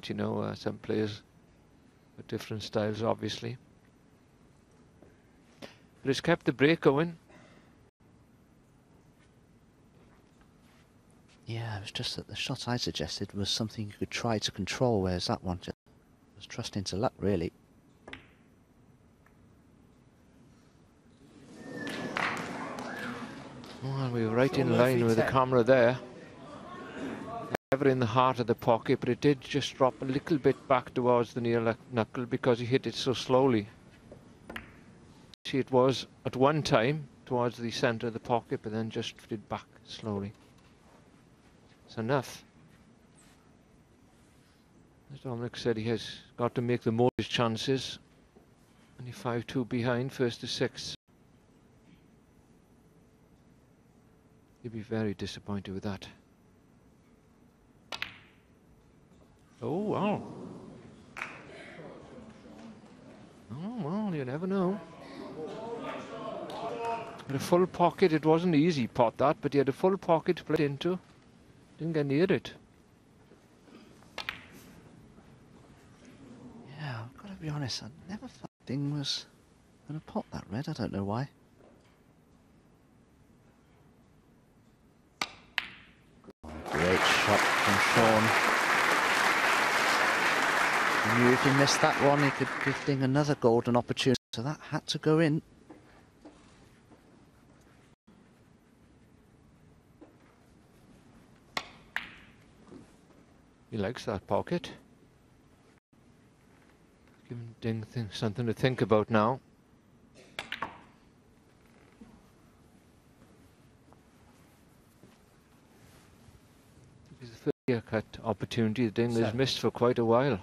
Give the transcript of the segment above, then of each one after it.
you know, some players with different styles, obviously. But it's kept the break going. Yeah, it was just that the shot I suggested was something you could try to control, whereas that one just was trusting to luck, really. Well, we were right in line with the camera there. Never in the heart of the pocket, but it did just drop a little bit back towards the near knuckle because he hit it so slowly. See, it was at one time towards the centre of the pocket, but then just drifted back slowly. It's enough. As Dominic said, he has got to make the most of his chances. Only 5-2 behind, first to 6. He'd be very disappointed with that. Oh, wow. Oh, well, you never know. With a full pocket, it wasn't an easy pot, that, but he had a full pocket to play into. Didn't get near it. Yeah, I've got to be honest, I never thought Ding was going to pot that red. I don't know why. Great shot from Shaun. He knew if he missed that one, he could give Ding another golden opportunity. So that had to go in. He likes that pocket. Give Ding something to think about now. It's the first clear-cut opportunity that Ding has missed for quite a while.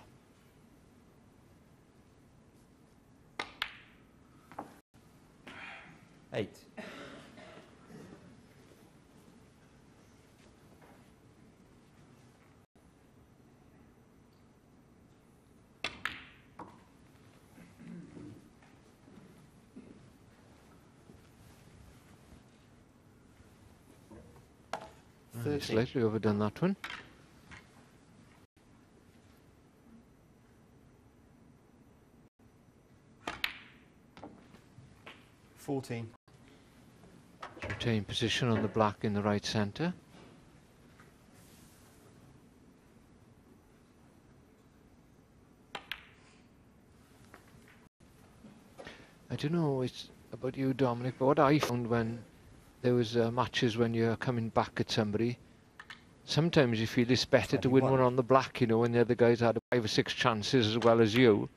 Eight. Slightly overdone that one. 14. Retain position on the black in the right centre. I don't know it's about you, Dominic, but what I found when there was matches when you're coming back at somebody, sometimes you feel it's better to win one on the black, you know, when the other guys had 5 or 6 chances as well as you,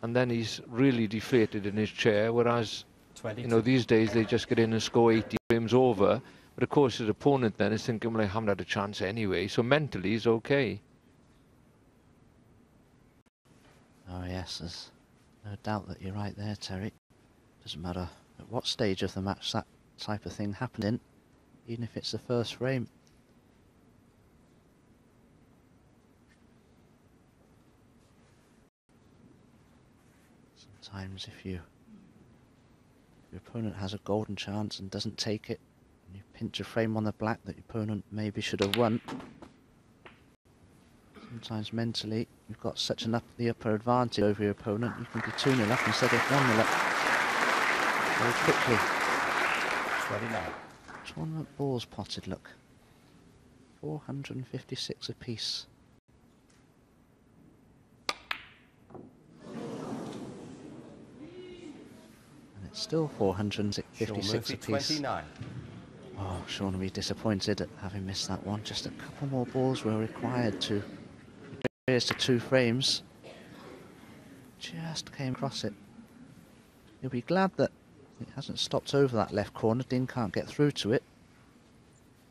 and then he's really deflated in his chair, whereas, 22. You know, these days they just get in and score 80 frames over, but of course his opponent then is thinking, well, I haven't had a chance anyway, so mentally he's okay. Oh yes, there's no doubt that you're right there, Terry. Doesn't matter at what stage of the match that type of thing happened in, even if it's the first frame. Sometimes if your opponent has a golden chance and doesn't take it, and you pinch a frame on the black that your opponent maybe should have won, sometimes mentally you've got such the upper advantage over your opponent, you can be 2-0 up instead of 1-0 up very quickly. 29. Tournament balls potted, look. 456 apiece. And it's still 456 apiece. 29. Oh, Shaun will be disappointed at having missed that one. Just a couple more balls were required to reduce to 2 frames. Just came across it. He'll be glad that it hasn't stopped over that left corner. Ding can't get through to it.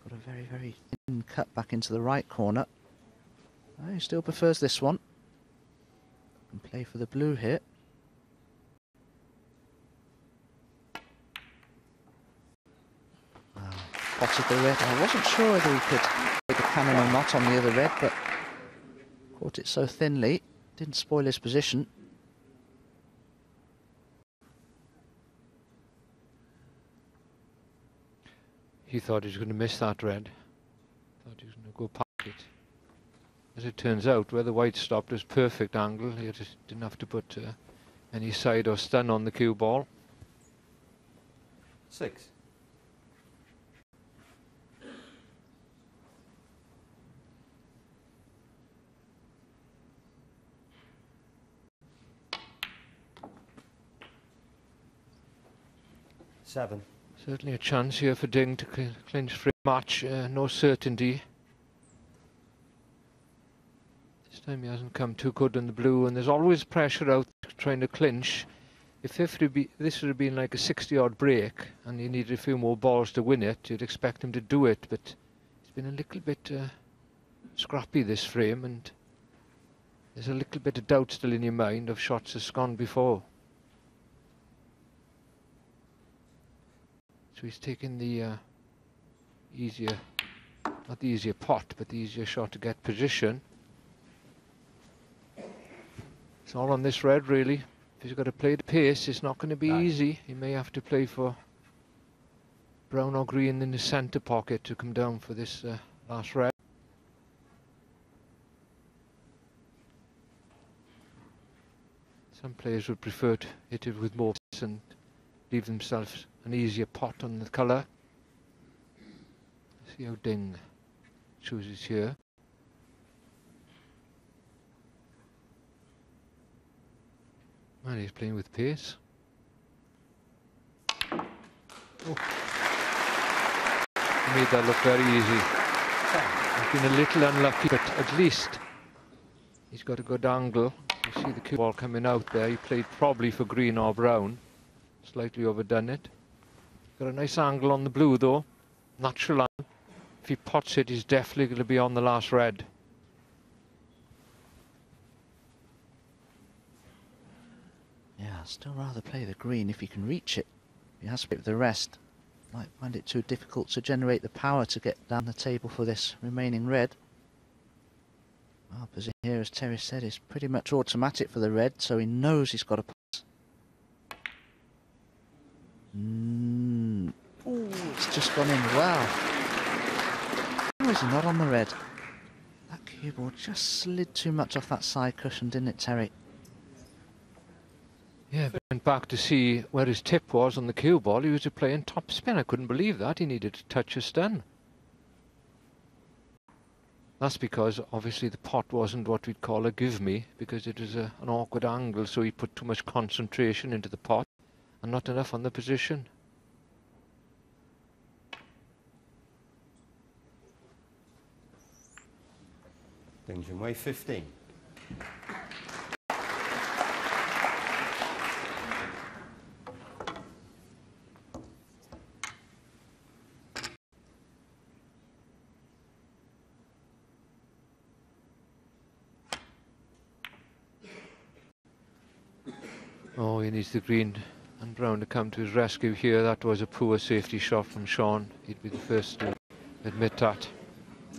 Got a very, very thin cut back into the right corner. Oh, he still prefers this one. Can play for the blue here. Potted the red. I wasn't sure whether he could play the cannon or not on the other red, but caught it so thinly, didn't spoil his position. He thought he was going to miss that red. Thought he was going to go past it. As it turns out, where the white stopped was perfect angle. You just didn't have to put any side or stun on the cue ball. 6. Seven. Certainly a chance here for Ding to clinch free match. No certainty. This time he hasn't come too good in the blue, and there's always pressure out trying to clinch. If this would have been like a 60-odd break and you needed a few more balls to win it, you'd expect him to do it, but it's been a little bit scrappy, this frame, and there's a little bit of doubt still in your mind of shots that's gone before. So he's taking the easier, not the easier pot, but the easier shot to get position. It's all on this red, really. If he's got to play the pace, it's not going to be easy. He may have to play for brown or green in the centre pocket to come down for this last red. Some players would prefer to hit it with more pace and leave themselves an easier pot on the colour. See how Ding chooses here. And he's playing with pace. Oh. He made that look very easy. He's been a little unlucky, but at least he's got a good angle. You see the cue ball coming out there. He played probably for green or brown. Slightly overdone it. Got a nice angle on the blue though. Natural angle. If he pots it, he's definitely going to be on the last red. Yeah, I'd still rather play the green if he can reach it. He has to play with the rest. Might find it too difficult to generate the power to get down the table for this remaining red. Well, position here, as Terry said, is pretty much automatic for the red, so he knows he's got a pass. Ooh, it's just gone in. Wow. How is he not on the red? That cue ball just slid too much off that side cushion, didn't it, Terry? Yeah, but went back to see where his tip was on the cue ball. He was playing top spin. I couldn't believe that. He needed to touch a stun. That's because obviously the pot wasn't what we'd call a give me, because it was an awkward angle, so he put too much concentration into the pot and not enough on the position. Junhui 15. Oh, he needs the green and brown to come to his rescue here. That was a poor safety shot from Shaun. He'd be the first to admit that.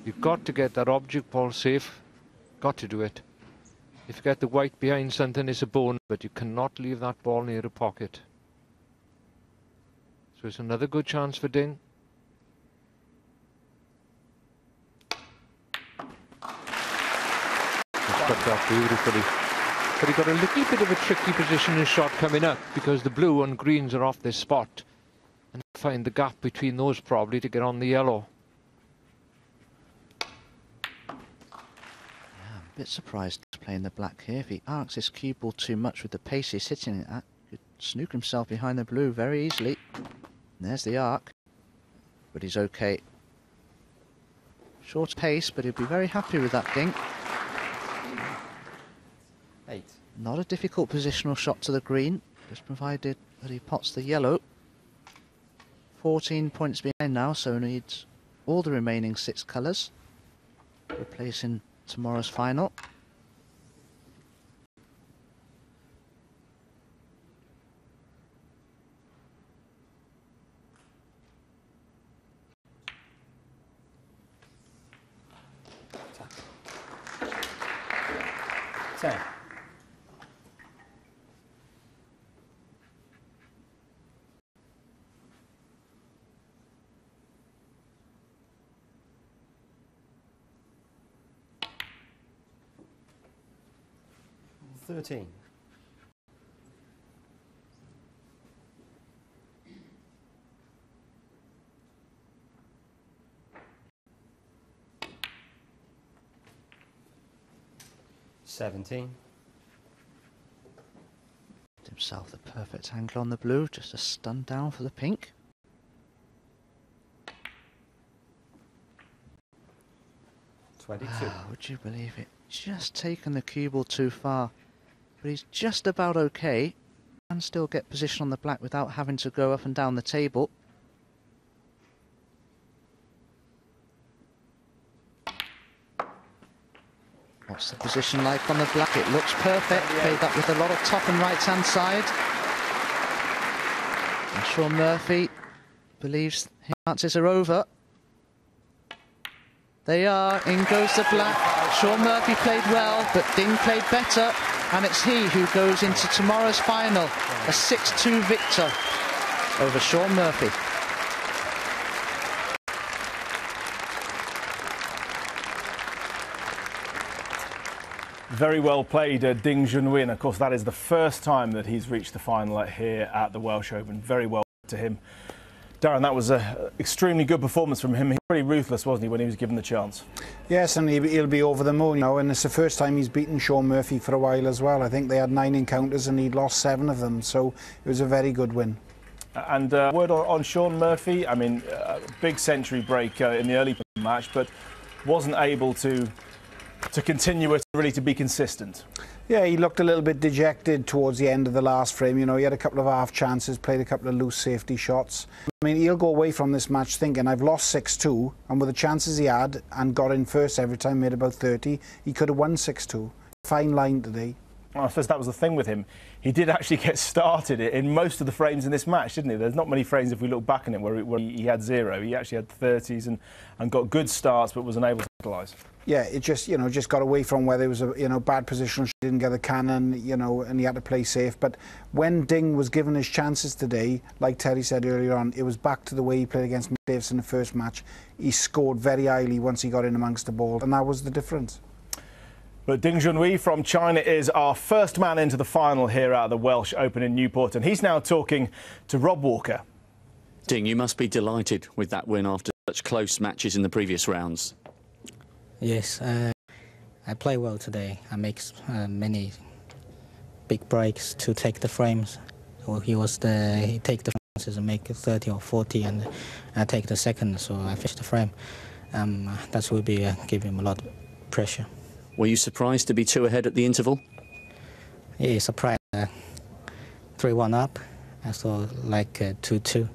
You've got to get that object ball safe. Got to do it. If you get the white behind something, it's a bonus, but you cannot leave that ball near a pocket. So it's another good chance for Ding. He's got that beautifully. But he got a little bit of a tricky position in shot coming up, because the blue and greens are off this spot, and find the gap between those probably to get on the yellow. Yeah, I'm a bit surprised he's playing the black here. If he arcs his cue ball too much with the pace he's hitting it at, he could snook himself behind the blue very easily. And there's the arc, but he's okay. Short pace, but he'll be very happy with that Ding. 8. Not a difficult positional shot to the green, just provided that he pots the yellow. 14 points behind now, so needs all the remaining 6 colours to replace in tomorrow's final. Ten. 13. Himself the perfect angle on the blue, just a stun down for the pink. 22. Would you believe it? Just taken the cue ball too far, but he's just about okay. Can still get position on the black without having to go up and down the table. What's the position like on the black? It looks perfect. Played that with a lot of top and right-hand side. And Shaun Murphy believes his chances are over. They are. In goes the black. Shaun Murphy played well, but Ding played better. And it's he who goes into tomorrow's final. A 6-2 victor over Shaun Murphy. Very well played, Ding Junhui, and of course that is the first time that he's reached the final here at the Welsh Open. Very well to him. Darren, that was an extremely good performance from him. He was pretty ruthless, wasn't he, when he was given the chance? Yes, and he'll be over the moon, you know, and it's the first time he's beaten Shaun Murphy for a while as well. I think they had 9 encounters and he'd lost 7 of them, so it was a very good win. And word on Shaun Murphy, I mean, big century break in the early match, but wasn't able to continue it, really to be consistent. Yeah, he looked a little bit dejected towards the end of the last frame. You know, he had a couple of half chances, played a couple of loose safety shots. I mean, he'll go away from this match thinking, I've lost 6-2, and with the chances he had and got in first every time, made about 30, he could have won 6-2. Fine line today. Well, I suppose that was the thing with him. He did actually get started in most of the frames in this match, didn't he? There's not many frames, if we look back on it, where he had 0. He actually had 30s and got good starts, but was unable to capitalise. Yeah, it just, you know, just got away from where there was a, you know, bad position. She didn't get the cannon, you know, and he had to play safe. But when Ding was given his chances today, like Terry said earlier on, it was back to the way he played against Mick Davis in the first match. He scored very highly once he got in amongst the ball, and that was the difference. But Ding Junhui from China is our first man into the final here at the Welsh Open in Newport, and he's now talking to Rob Walker. Ding, you must be delighted with that win after such close matches in the previous rounds. Yes, I play well today. I make many big breaks to take the frames. So he take the frames and make 30 or 40, and I take the second, so I finish the frame. That will be give him a lot of pressure. Were you surprised to be 2 ahead at the interval? Yeah, surprised. 3-1 up. I saw like 2-2.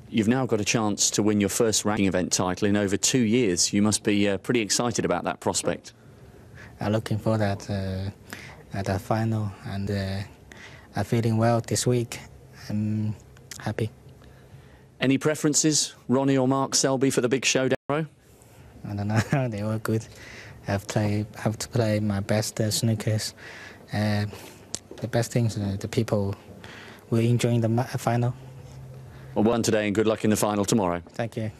You've now got a chance to win your first ranking event title in over 2 years. You must be pretty excited about that prospect. I'm looking for that at the final, and I'm feeling well this week. I'm happy. Any preferences, Ronnie or Mark Selby, for the big showdown? I don't know. They were good. I have to play my best snookers. The best things, the people will enjoy the final. Well, won today and good luck in the final tomorrow. Thank you.